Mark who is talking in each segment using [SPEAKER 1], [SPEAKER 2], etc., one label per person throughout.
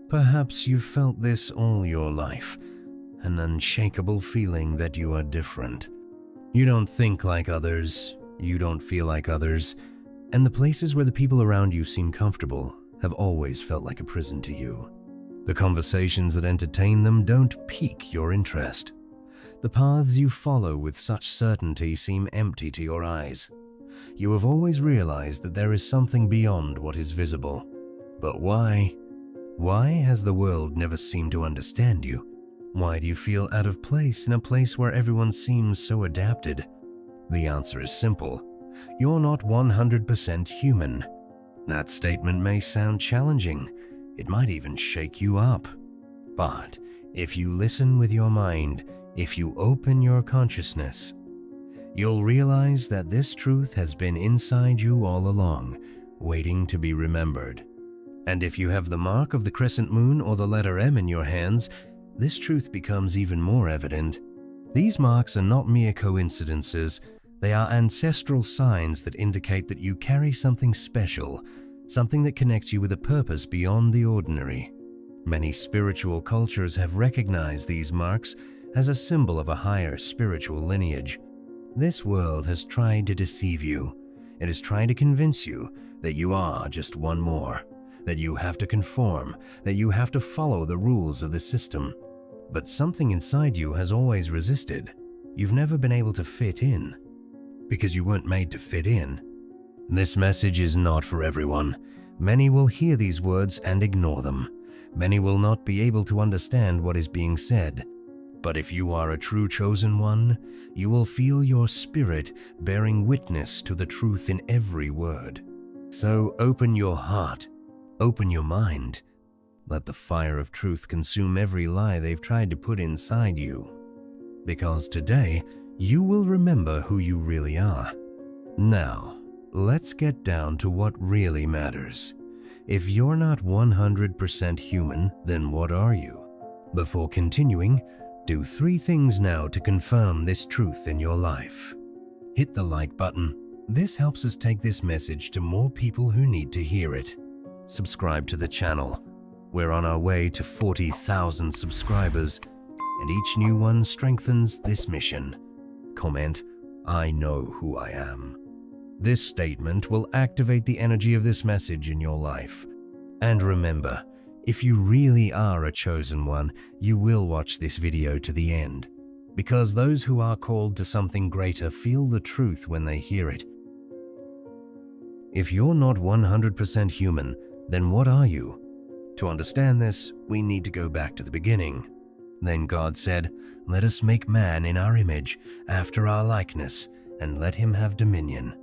[SPEAKER 1] Perhaps you've felt this all your life, an unshakable feeling that you are different. You don't think like others, you don't feel like others, and the places where the people around you seem comfortable have always felt like a prison to you. The conversations that entertain them don't pique your interest. The paths you follow with such certainty seem empty to your eyes. You have always realized that there is something beyond what is visible. But why? Why has the world never seemed to understand you? Why do you feel out of place in a place where everyone seems so adapted? The answer is simple. You're not 100% human. That statement may sound challenging. It might even shake you up. But if you listen with your mind, if you open your consciousness, you'll realize that this truth has been inside you all along, waiting to be remembered. And if you have the mark of the crescent moon or the letter M in your hands, this truth becomes even more evident. These marks are not mere coincidences. They are ancestral signs that indicate that you carry something special, something that connects you with a purpose beyond the ordinary. Many spiritual cultures have recognized these marks as a symbol of a higher spiritual lineage. This world has tried to deceive you. It has tried to convince you that you are just one more, that you have to conform, that you have to follow the rules of the system. But something inside you has always resisted. You've never been able to fit in, because you weren't made to fit in. This message is not for everyone. Many will hear these words and ignore them. Many will not be able to understand what is being said. But if you are a true chosen one, you will feel your spirit bearing witness to the truth in every word. So open your heart, open your mind. Let the fire of truth consume every lie they've tried to put inside you. Because today, you will remember who you really are. Now, let's get down to what really matters. If you're not 100% human, then what are you? Before continuing, do 3 things now to confirm this truth in your life. Hit the like button. This helps us take this message to more people who need to hear it. Subscribe to the channel. We're on our way to 40,000 subscribers, and each new one strengthens this mission. Comment, "I know who I am." This statement will activate the energy of this message in your life. And remember, if you really are a chosen one, you will watch this video to the end. Because those who are called to something greater feel the truth when they hear it. If you're not 100% human, then what are you? To understand this, we need to go back to the beginning. Then God said, "Let us make man in our image, after our likeness, and let him have dominion."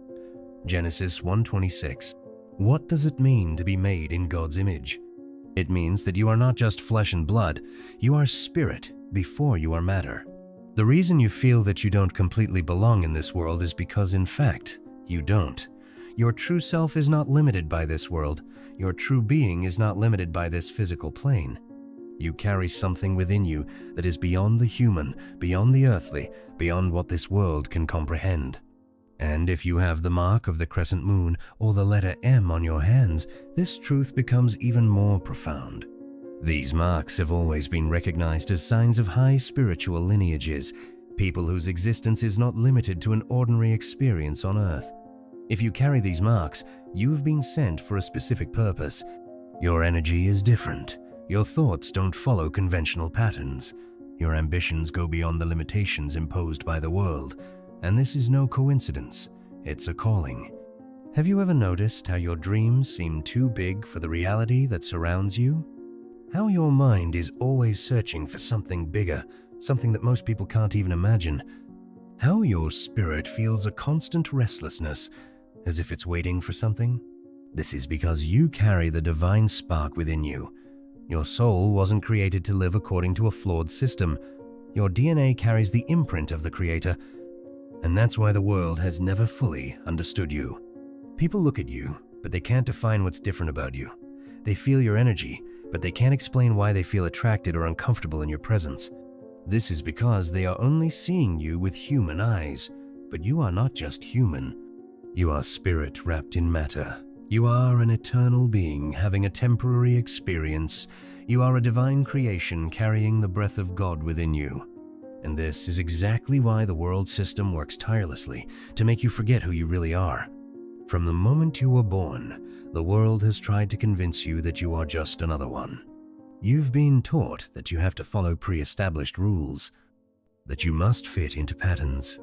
[SPEAKER 1] Genesis 1:26. What does it mean to be made in God's image? It means that you are not just flesh and blood, you are spirit before you are matter. The reason you feel that you don't completely belong in this world is because, in fact, you don't. Your true self is not limited by this world. Your true being is not limited by this physical plane. You carry something within you that is beyond the human, beyond the earthly, beyond what this world can comprehend. And if you have the mark of the crescent moon or the letter M on your hands, this truth becomes even more profound. These marks have always been recognized as signs of high spiritual lineages, people whose existence is not limited to an ordinary experience on earth. If you carry these marks, you have been sent for a specific purpose. Your energy is different. Your thoughts don't follow conventional patterns. Your ambitions go beyond the limitations imposed by the world. And this is no coincidence. It's a calling. Have you ever noticed how your dreams seem too big for the reality that surrounds you? How your mind is always searching for something bigger, something that most people can't even imagine. How your spirit feels a constant restlessness, as if it's waiting for something. This is because you carry the divine spark within you. Your soul wasn't created to live according to a flawed system. Your DNA carries the imprint of the Creator, and that's why the world has never fully understood you. People look at you, but they can't define what's different about you. They feel your energy, but they can't explain why they feel attracted or uncomfortable in your presence. This is because they are only seeing you with human eyes, but you are not just human. You are spirit wrapped in matter. You are an eternal being having a temporary experience. You are a divine creation carrying the breath of God within you. And this is exactly why the world system works tirelessly to make you forget who you really are. From the moment you were born, the world has tried to convince you that you are just another one. You've been taught that you have to follow pre-established rules, that you must fit into patterns,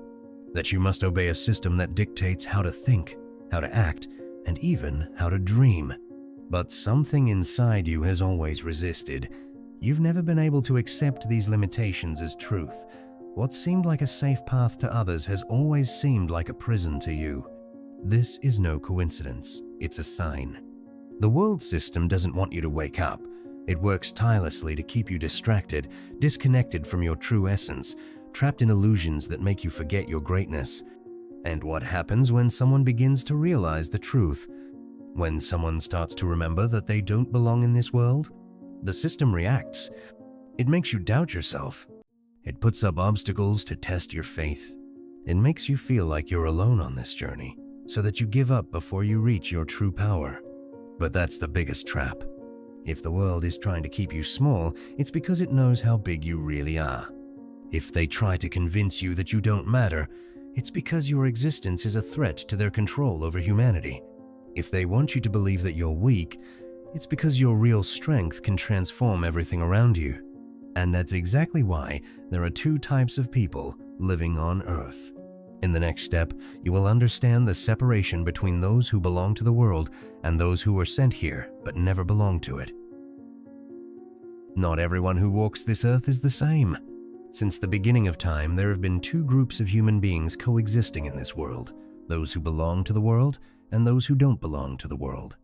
[SPEAKER 1] that you must obey a system that dictates how to think, how to act, and even how to dream. But something inside you has always resisted. You've never been able to accept these limitations as truth. What seemed like a safe path to others has always seemed like a prison to you. This is no coincidence, it's a sign. The world system doesn't want you to wake up. It works tirelessly to keep you distracted, disconnected from your true essence, trapped in illusions that make you forget your greatness. And what happens when someone begins to realize the truth? When someone starts to remember that they don't belong in this world? The system reacts. It makes you doubt yourself. It puts up obstacles to test your faith. It makes you feel like you're alone on this journey, so that you give up before you reach your true power. But that's the biggest trap. If the world is trying to keep you small, it's because it knows how big you really are. If they try to convince you that you don't matter, it's because your existence is a threat to their control over humanity. If they want you to believe that you're weak, it's because your real strength can transform everything around you. And that's exactly why there are two types of people living on Earth. In the next step, you will understand the separation between those who belong to the world and those who were sent here but never belonged to it. Not everyone who walks this earth is the same. Since the beginning of time, there have been two groups of human beings coexisting in this world, those who belong to the world and those who don't belong to the world.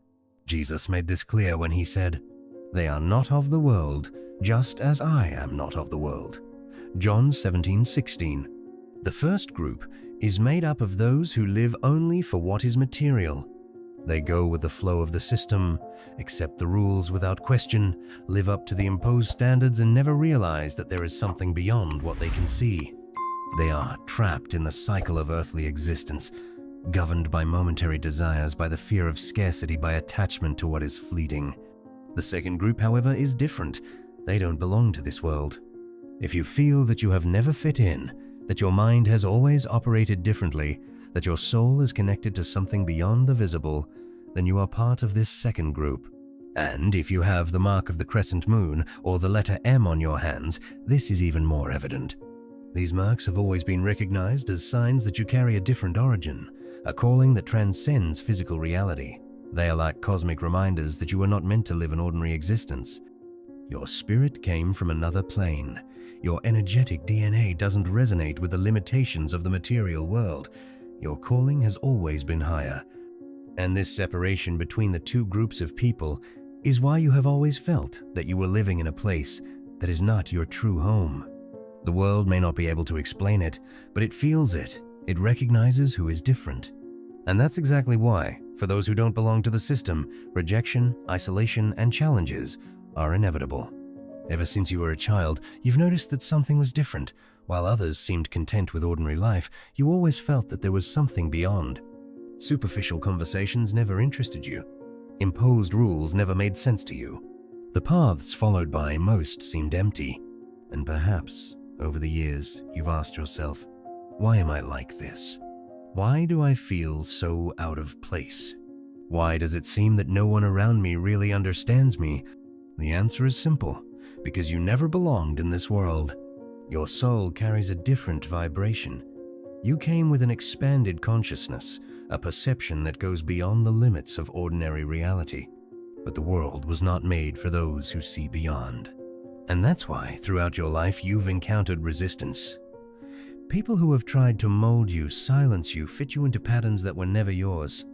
[SPEAKER 1] Jesus made this clear when he said, "They are not of the world, just as I am not of the world." John 17:16. The first group is made up of those who live only for what is material. They go with the flow of the system, accept the rules without question, live up to the imposed standards, and never realize that there is something beyond what they can see. They are trapped in the cycle of earthly existence, governed by momentary desires, by the fear of scarcity, by attachment to what is fleeting. The second group, however, is different. They don't belong to this world. If you feel that you have never fit in, that your mind has always operated differently, that your soul is connected to something beyond the visible, then you are part of this second group. And if you have the mark of the crescent moon or the letter M on your hands, this is even more evident. These marks have always been recognized as signs that you carry a different origin, a calling that transcends physical reality. They are like cosmic reminders that you were not meant to live an ordinary existence. Your spirit came from another plane. Your energetic DNA doesn't resonate with the limitations of the material world. Your calling has always been higher. And this separation between the two groups of people is why you have always felt that you were living in a place that is not your true home. The world may not be able to explain it, but it feels it. It recognizes who is different. And that's exactly why, for those who don't belong to the system, rejection, isolation, and challenges are inevitable. Ever since you were a child, you've noticed that something was different. While others seemed content with ordinary life, you always felt that there was something beyond. Superficial conversations never interested you. Imposed rules never made sense to you. The paths followed by most seemed empty. And perhaps, over the years, you've asked yourself, why am I like this? Why do I feel so out of place? Why does it seem that no one around me really understands me? The answer is simple. Because you never belonged in this world. Your soul carries a different vibration. You came with an expanded consciousness, a perception that goes beyond the limits of ordinary reality. But the world was not made for those who see beyond. And that's why, throughout your life, you've encountered resistance. People who have tried to mold you, silence you, fit you into patterns that were never yours.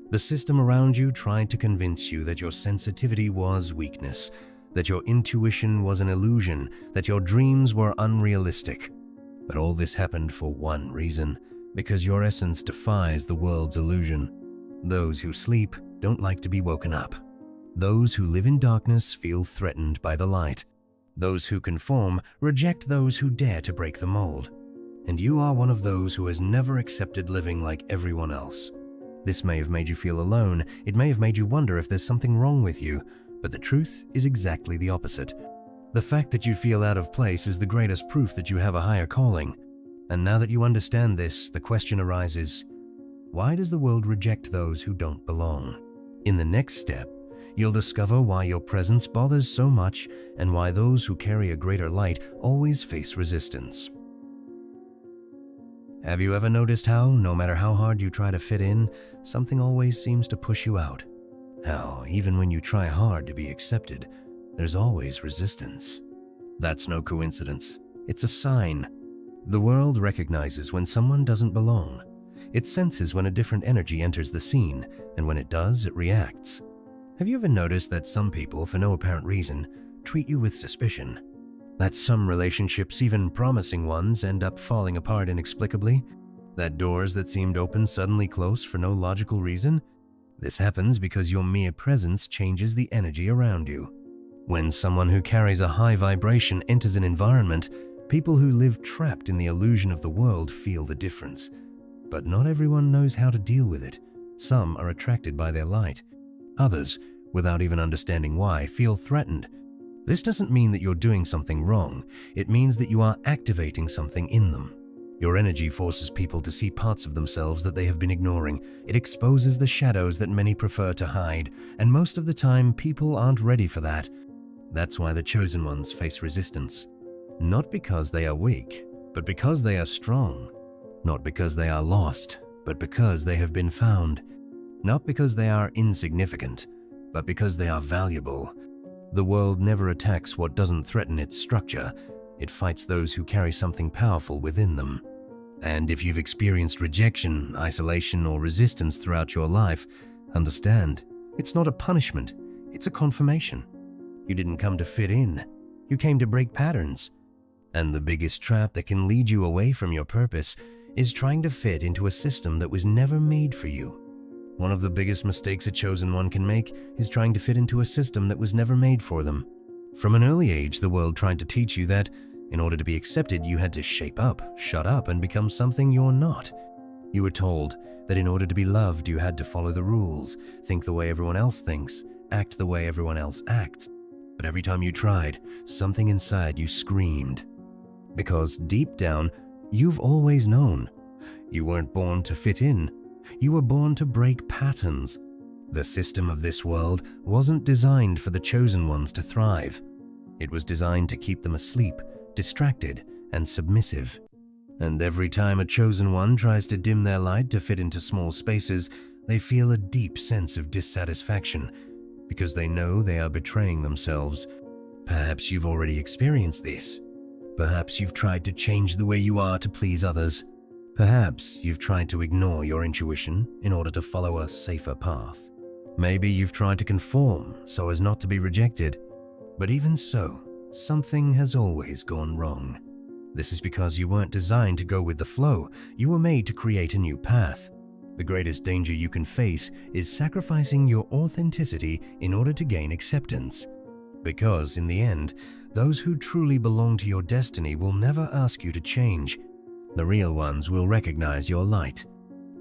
[SPEAKER 1] The system around you tried to convince you that your sensitivity was weakness, that your intuition was an illusion, that your dreams were unrealistic. But all this happened for one reason, because your essence defies the world's illusion. Those who sleep don't like to be woken up. Those who live in darkness feel threatened by the light. Those who conform reject those who dare to break the mold. And you are one of those who has never accepted living like everyone else. This may have made you feel alone, it may have made you wonder if there's something wrong with you, but the truth is exactly the opposite. The fact that you feel out of place is the greatest proof that you have a higher calling. And now that you understand this, the question arises, why does the world reject those who don't belong? In the next step, you'll discover why your presence bothers so much and why those who carry a greater light always face resistance. Have you ever noticed how, no matter how hard you try to fit in, something always seems to push you out? How, even when you try hard to be accepted, there's always resistance. That's no coincidence. It's a sign. The world recognizes when someone doesn't belong. It senses when a different energy enters the scene, and when it does, it reacts. Have you ever noticed that some people, for no apparent reason, treat you with suspicion? That some relationships, even promising ones, end up falling apart inexplicably? That doors that seemed open suddenly close for no logical reason? This happens because your mere presence changes the energy around you. When someone who carries a high vibration enters an environment, people who live trapped in the illusion of the world feel the difference. But not everyone knows how to deal with it. Some are attracted by their light. Others, without even understanding why, feel threatened. This doesn't mean that you're doing something wrong. It means that you are activating something in them. Your energy forces people to see parts of themselves that they have been ignoring. It exposes the shadows that many prefer to hide, and most of the time, people aren't ready for that. That's why the chosen ones face resistance. Not because they are weak, but because they are strong. Not because they are lost, but because they have been found. Not because they are insignificant, but because they are valuable. The world never attacks what doesn't threaten its structure. It fights those who carry something powerful within them. And if you've experienced rejection, isolation, or resistance throughout your life, understand, it's not a punishment, it's a confirmation. You didn't come to fit in, you came to break patterns. And the biggest trap that can lead you away from your purpose is trying to fit into a system that was never made for you. One of the biggest mistakes a chosen one can make is trying to fit into a system that was never made for them. From an early age, the world tried to teach you that in order to be accepted, you had to shape up, shut up, and become something you're not. You were told that in order to be loved, you had to follow the rules, think the way everyone else thinks, act the way everyone else acts. But every time you tried, something inside you screamed. Because deep down, you've always known. You weren't born to fit in. You were born to break patterns. The system of this world wasn't designed for the chosen ones to thrive. It was designed to keep them asleep, distracted, and submissive. And every time a chosen one tries to dim their light to fit into small spaces, they feel a deep sense of dissatisfaction because they know they are betraying themselves. Perhaps you've already experienced this. Perhaps you've tried to change the way you are to please others. Perhaps you've tried to ignore your intuition in order to follow a safer path. Maybe you've tried to conform so as not to be rejected. But even so, something has always gone wrong. This is because you weren't designed to go with the flow. You were made to create a new path. The greatest danger you can face is sacrificing your authenticity in order to gain acceptance. Because in the end, those who truly belong to your destiny will never ask you to change. The real ones will recognize your light.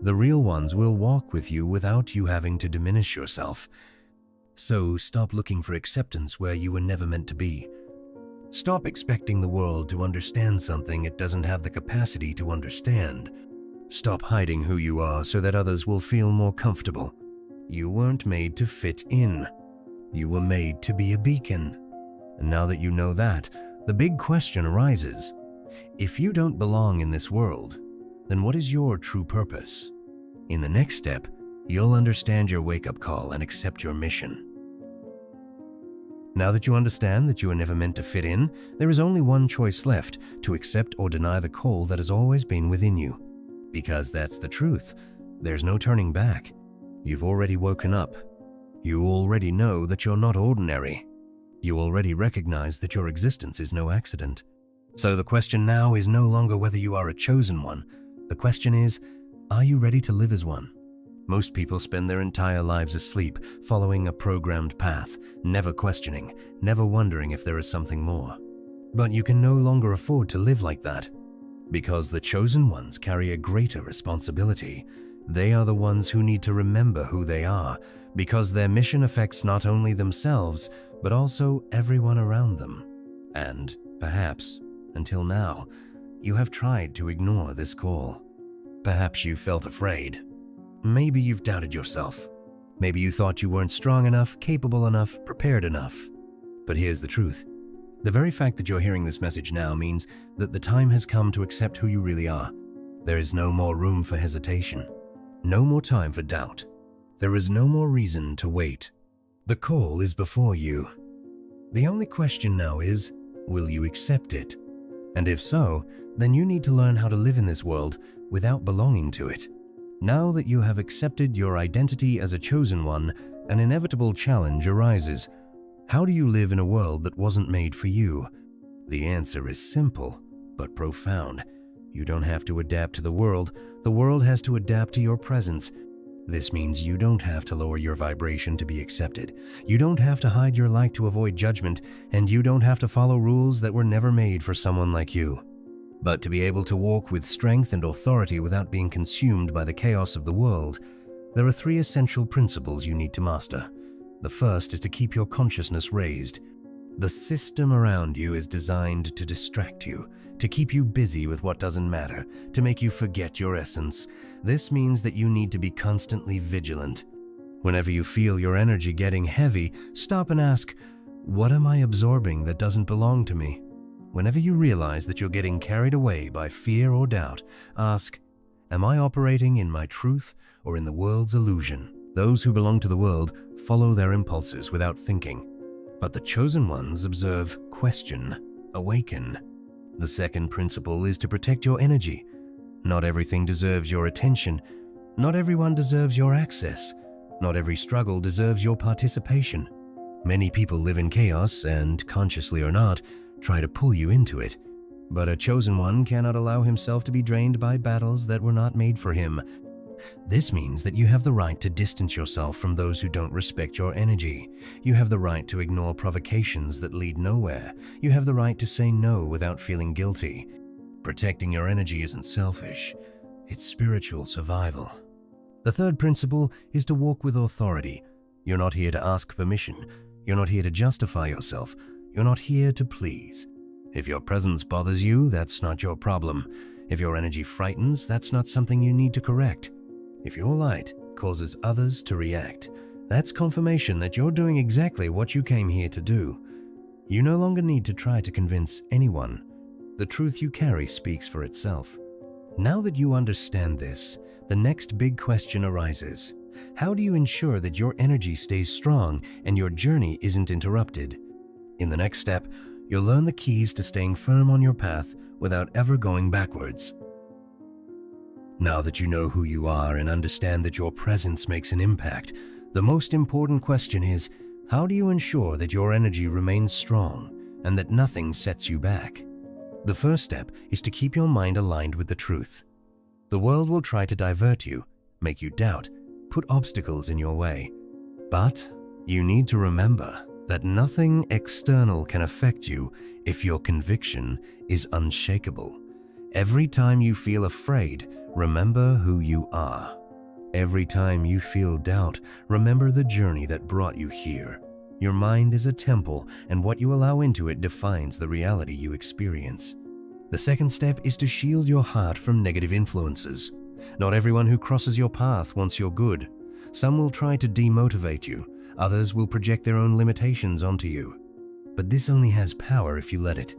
[SPEAKER 1] The real ones will walk with you without you having to diminish yourself. So stop looking for acceptance where you were never meant to be. Stop expecting the world to understand something it doesn't have the capacity to understand. Stop hiding who you are so that others will feel more comfortable. You weren't made to fit in. You were made to be a beacon. And now that you know that, the big question arises. If you don't belong in this world, then what is your true purpose? In the next step, you'll understand your wake-up call and accept your mission. Now that you understand that you are never meant to fit in, there is only one choice left: to accept or deny the call that has always been within you. Because that's the truth. There's no turning back. You've already woken up. You already know that you're not ordinary. You already recognize that your existence is no accident. So the question now is no longer whether you are a chosen one. The question is, are you ready to live as one? Most people spend their entire lives asleep, following a programmed path, never questioning, never wondering if there is something more. But you can no longer afford to live like that, because the chosen ones carry a greater responsibility. They are the ones who need to remember who they are, because their mission affects not only themselves, but also everyone around them. And, perhaps, until now, you have tried to ignore this call. Perhaps you felt afraid. Maybe you've doubted yourself. Maybe you thought you weren't strong enough, capable enough, prepared enough. But here's the truth. The very fact that you're hearing this message now means that the time has come to accept who you really are. There is no more room for hesitation. No more time for doubt. There is no more reason to wait. The call is before you. The only question now is, will you accept it? And if so, then you need to learn how to live in this world without belonging to it. Now that you have accepted your identity as a chosen one, an inevitable challenge arises. How do you live in a world that wasn't made for you? The answer is simple, but profound. You don't have to adapt to the world has to adapt to your presence. This means you don't have to lower your vibration to be accepted. You don't have to hide your light to avoid judgment, and you don't have to follow rules that were never made for someone like you. But to be able to walk with strength and authority without being consumed by the chaos of the world, there are 3 essential principles you need to master. The first is to keep your consciousness raised. The system around you is designed to distract you, to keep you busy with what doesn't matter, to make you forget your essence. This means that you need to be constantly vigilant. Whenever you feel your energy getting heavy, stop and ask, what am I absorbing that doesn't belong to me? Whenever you realize that you're getting carried away by fear or doubt, ask, am I operating in my truth or in the world's illusion? Those who belong to the world follow their impulses without thinking. But the chosen ones observe, question, awaken. The second principle is to protect your energy. Not everything deserves your attention. Not everyone deserves your access. Not every struggle deserves your participation. Many people live in chaos and, consciously or not, try to pull you into it. But a chosen one cannot allow himself to be drained by battles that were not made for him. This means that you have the right to distance yourself from those who don't respect your energy. You have the right to ignore provocations that lead nowhere. You have the right to say no without feeling guilty. Protecting your energy isn't selfish. It's spiritual survival. The third principle is to walk with authority. You're not here to ask permission. You're not here to justify yourself. You're not here to please. If your presence bothers you, that's not your problem. If your energy frightens, that's not something you need to correct. If your light causes others to react, that's confirmation that you're doing exactly what you came here to do. You no longer need to try to convince anyone. The truth you carry speaks for itself. Now that you understand this, the next big question arises. How do you ensure that your energy stays strong and your journey isn't interrupted? In the next step, you'll learn the keys to staying firm on your path without ever going backwards. Now that you know who you are and understand that your presence makes an impact, the most important question is, how do you ensure that your energy remains strong and that nothing sets you back? The first step is to keep your mind aligned with the truth. The world will try to divert you, make you doubt, put obstacles in your way. But you need to remember that nothing external can affect you if your conviction is unshakable. Every time you feel afraid, remember who you are. Every time you feel doubt, remember the journey that brought you here. Your mind is a temple, and what you allow into it defines the reality you experience. The second step is to shield your heart from negative influences. Not everyone who crosses your path wants your good. Some will try to demotivate you. Others will project their own limitations onto you. But this only has power if you let it.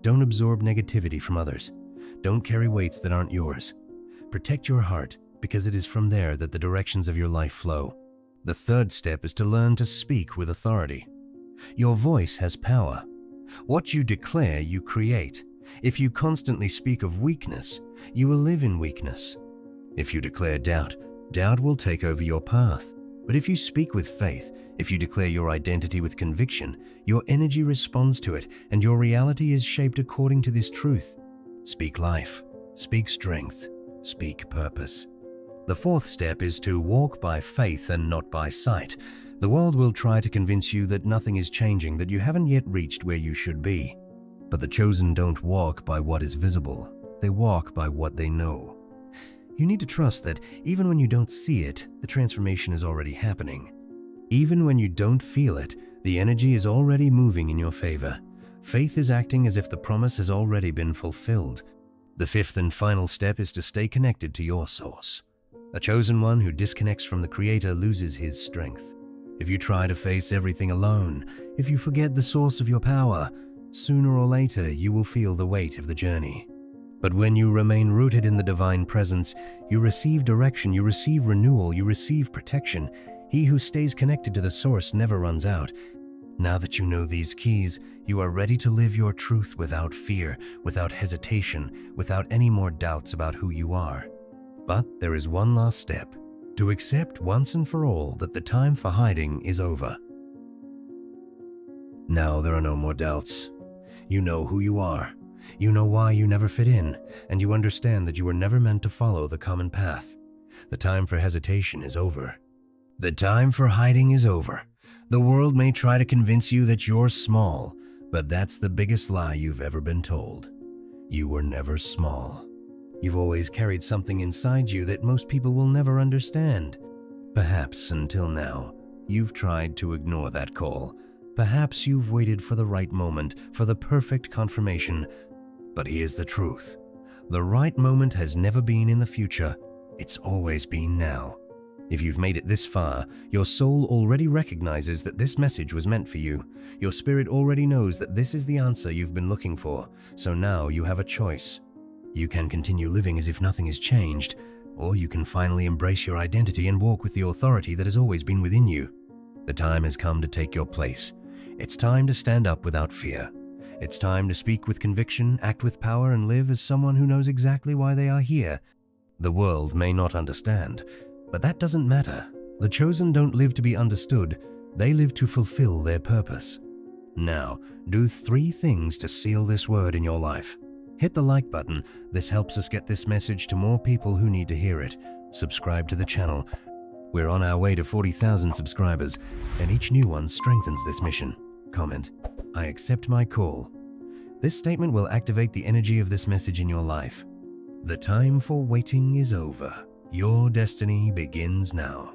[SPEAKER 1] Don't absorb negativity from others. Don't carry weights that aren't yours. Protect your heart, because it is from there that the directions of your life flow. The third step is to learn to speak with authority. Your voice has power. What you declare, you create. If you constantly speak of weakness, you will live in weakness. If you declare doubt, doubt will take over your path. But if you speak with faith, if you declare your identity with conviction, your energy responds to it, and your reality is shaped according to this truth. Speak life, speak strength, speak purpose. The fourth step is to walk by faith and not by sight. The world will try to convince you that nothing is changing, that you haven't yet reached where you should be. But the chosen don't walk by what is visible. They walk by what they know. You need to trust that even when you don't see it, the transformation is already happening. Even when you don't feel it, the energy is already moving in your favor. Faith is acting as if the promise has already been fulfilled. The fifth and final step is to stay connected to your source. A chosen one who disconnects from the Creator loses his strength. If you try to face everything alone, if you forget the source of your power, sooner or later you will feel the weight of the journey. But when you remain rooted in the divine presence, you receive direction, you receive renewal, you receive protection. He who stays connected to the source never runs out. Now that you know these keys, you are ready to live your truth without fear, without hesitation, without any more doubts about who you are. But there is one last step: to accept once and for all that the time for hiding is over. Now there are no more doubts. You know who you are. You know why you never fit in, and you understand that you were never meant to follow the common path. The time for hesitation is over. The time for hiding is over. The world may try to convince you that you're small, but that's the biggest lie you've ever been told. You were never small. You've always carried something inside you that most people will never understand. Perhaps until now, you've tried to ignore that call. Perhaps you've waited for the right moment, for the perfect confirmation. But here's the truth. The right moment has never been in the future. It's always been now. If you've made it this far, your soul already recognizes that this message was meant for you. Your spirit already knows that this is the answer you've been looking for. So now you have a choice. You can continue living as if nothing has changed, or you can finally embrace your identity and walk with the authority that has always been within you. The time has come to take your place. It's time to stand up without fear. It's time to speak with conviction, act with power, and live as someone who knows exactly why they are here. The world may not understand, but that doesn't matter. The chosen don't live to be understood. They live to fulfill their purpose. Now, do 3 things to seal this word in your life. Hit the like button. This helps us get this message to more people who need to hear it. Subscribe to the channel. We're on our way to 40,000 subscribers, and each new one strengthens this mission. Comment, "I accept my call." This statement will activate the energy of this message in your life. The time for waiting is over. Your destiny begins now.